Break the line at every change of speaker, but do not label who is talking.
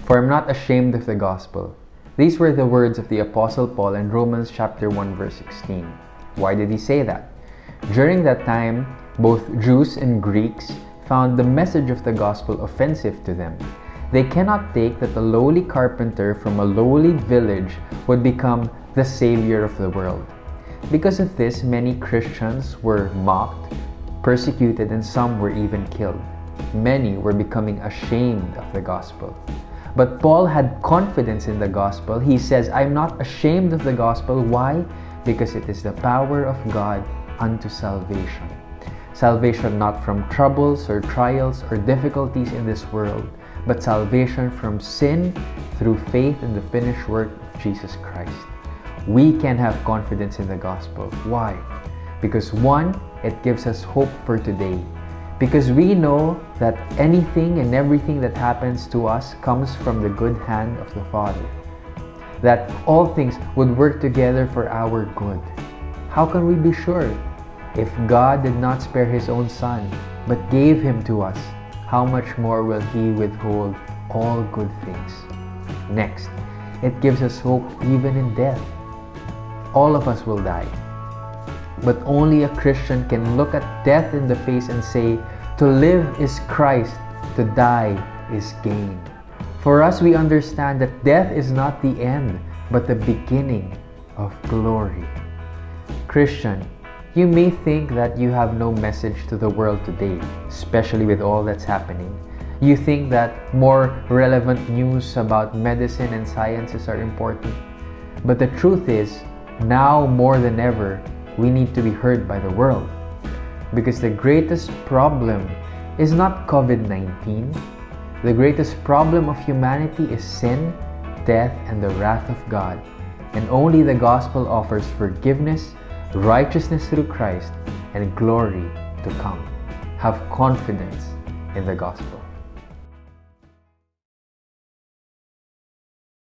For I'm not ashamed of the gospel. These were the words of the Apostle Paul in Romans chapter 1 verse 16. Why did he say that? During that time, both Jews and Greeks found the message of the gospel offensive to them. They cannot take that a lowly carpenter from a lowly village would become the savior of the world. Because of this, many Christians were mocked, persecuted, and some were even killed. Many were becoming ashamed of the gospel. But Paul had confidence in the gospel. He says, I'm not ashamed of the gospel. Why? Because it is the power of God unto salvation. Salvation not from troubles or trials or difficulties in this world, but salvation from sin through faith in the finished work of Jesus Christ. We can have confidence in the gospel. Why? Because one, it gives us hope for today. Because we know that anything and everything that happens to us comes from the good hand of the Father. That all things would work together for our good. How can we be sure? If God did not spare His own Son, but gave Him to us, how much more will He withhold all good things? Next, it gives us hope even in death. All of us will die. But only a Christian can look at death in the face and say, to live is Christ, to die is gain. For us, we understand that death is not the end, but the beginning of glory. Christian, you may think that you have no message to the world today, especially with all that's happening. You think that more relevant news about medicine and sciences are important. But the truth is, now more than ever, we need to be heard by the world. Because the greatest problem is not COVID-19. The greatest problem of humanity is sin, death, and the wrath of God. And only the gospel offers forgiveness, righteousness through Christ, and glory to come. Have confidence in the gospel.